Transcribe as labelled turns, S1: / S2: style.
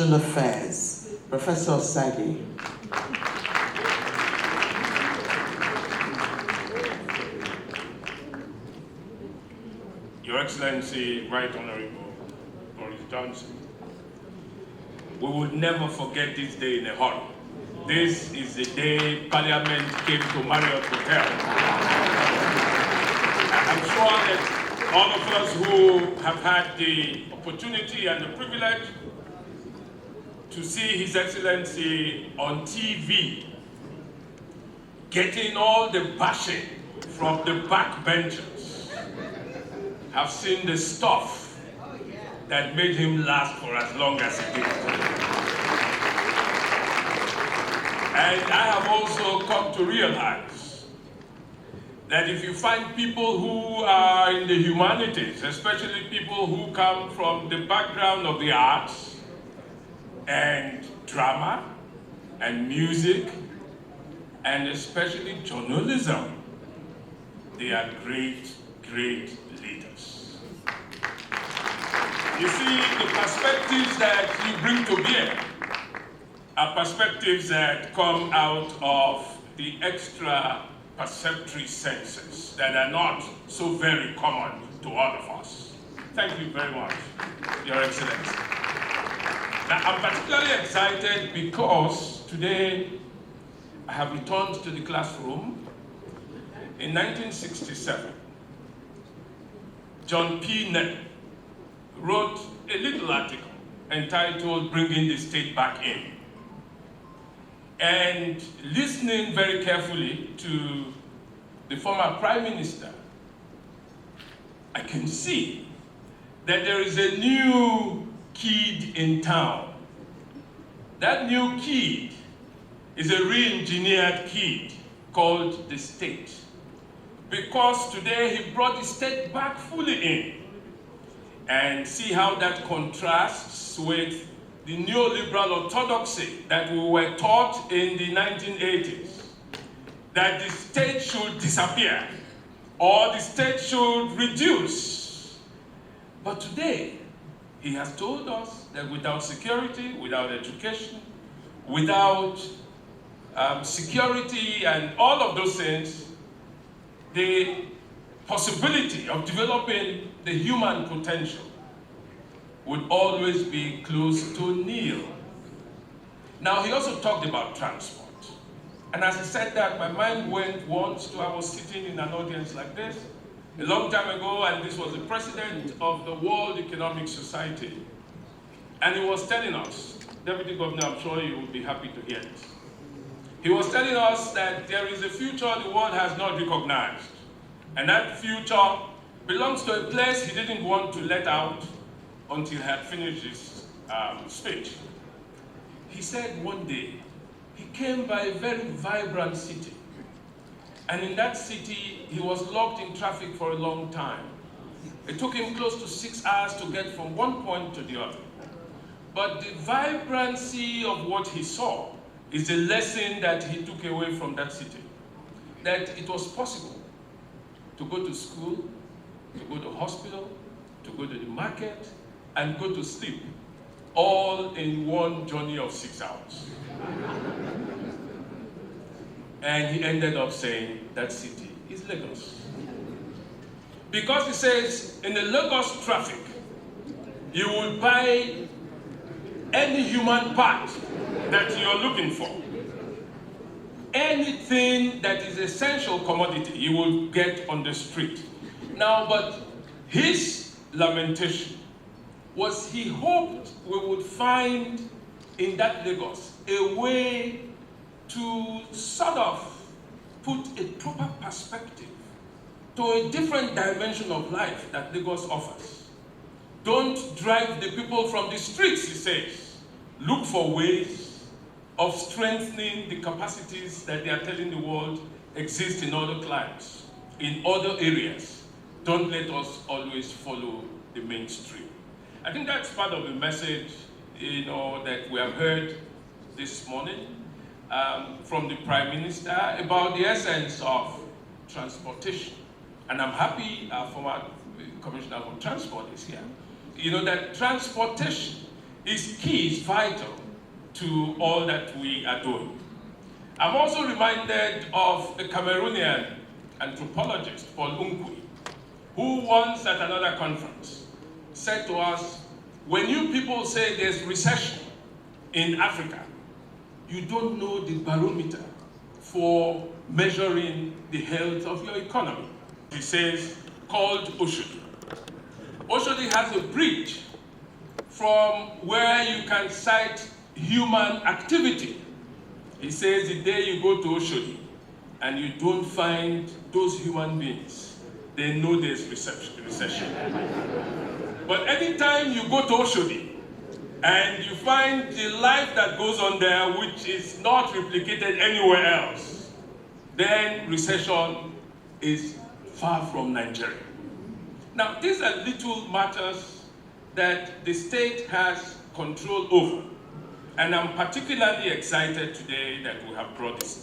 S1: International Affairs, Professor Osagie.
S2: Your Excellency, Right Honorable Boris Johnson, we would never forget this day in a hurry. This is the day Parliament came to Marriott Hotel. I'm sure that all of us who have had the opportunity and the privilege to see His Excellency on TV, getting all the bashing from the backbenchers, have seen the stuff that made him last for as long as he did. And I have also come to realize that if you find people who are in the humanities, especially people who come from the background of the arts and drama and music, and especially journalism, they are great, great leaders. You see, the perspectives that you bring to bear are perspectives that come out of the extra perceptory senses that are not so very common to all of us. Thank you very much, Your Excellency. Now, I'm particularly excited because today I have returned to the classroom. In 1967, John P. Nett wrote a little article entitled Bringing the State Back In. And listening very carefully to the former Prime Minister, I can see that there is a new kid in town. That new kid is a re-engineered kid called the state. Because today he brought the state back fully in. And see how that contrasts with the neoliberal orthodoxy that we were taught in the 1980s, that the state should disappear or the state should reduce. But today, he has told us that without security, without education, without security and all of those things, the possibility of developing the human potential would always be close to nil. Now, he also talked about transport. And as he said that, my mind went once to, I was sitting in an audience like this a long time ago, and this was the president of the World Economic Society. And he was telling us, Deputy Governor, I'm sure you will be happy to hear this. He was telling us that there is a future the world has not recognized. And that future belongs to a place he didn't want to let out until he had finished his speech. He said one day, he came by a very vibrant city. And in that city, he was locked in traffic for a long time. It took him close to 6 hours to get from one point to the other. But the vibrancy of what he saw is the lesson that he took away from that city. That it was possible to go to school, to go to hospital, to go to the market, and go to sleep, all in one journey of 6 hours. And he ended up saying that city is Lagos. Because he says, in the Lagos traffic, you will buy any human part that you're looking for. Anything that is essential commodity, you will get on the street. Now, but his lamentation was he hoped we would find in that Lagos a way to sort of put a proper perspective to a different dimension of life that Lagos offers. Don't drive the people from the streets, he says. Look for ways of strengthening the capacities that they are telling the world exist in other climes, in other areas. Don't let us always follow the mainstream. I think that's part of the message, that we have heard this morning from the Prime Minister about the essence of transportation. And I'm happy our former Commissioner for Transport is here. That transportation is key, is vital to all that we are doing. I'm also reminded of a Cameroonian anthropologist, Paul Unkui, who once at another conference said to us, when you people say there's recession in Africa, you don't know the barometer for measuring the health of your economy. He says, called Osagie. Osagie has a bridge from where you can cite human activity. He says the day you go to Osagie and you don't find those human beings, they know there's recession. But anytime you go to Osagie and you find the life that goes on there which is not replicated anywhere else, then recession is far from Nigeria. Now, these are little matters that the state has control over. And I'm particularly excited today that we have brought this state.